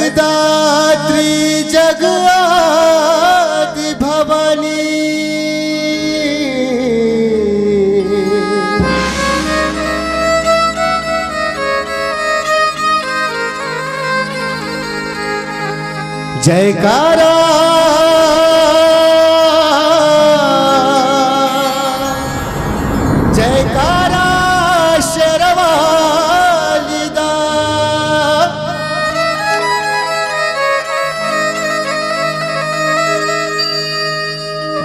जगदात्री जगआदि भवानी जयकारा जयकारा शेरवालिदा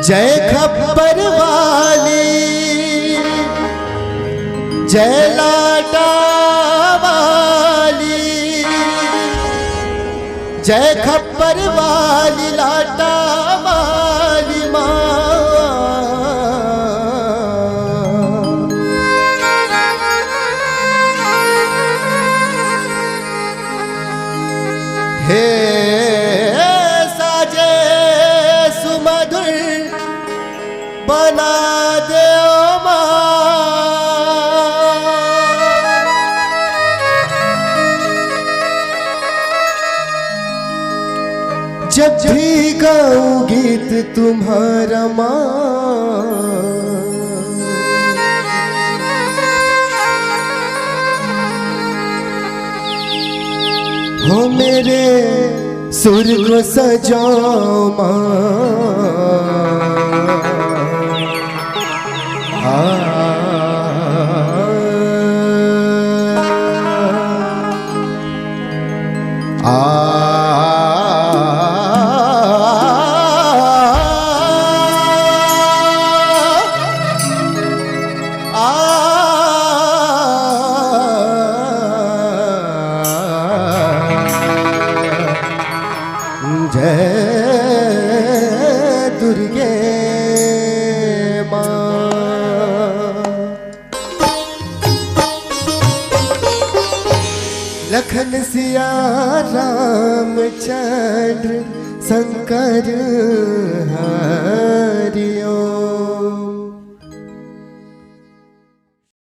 जय खब्बर वाली जय लाटा वाली जय खब्बर वाली लाटा वाली माँ हे साजे सुमधुर बना दे माँ जब भी गाऊं गीत तुम्हारा माँ हो मेरे सुर को सजाओ माँ जय दुर्गे माँ लखन सिया रामचंद्र शंकर हरिओ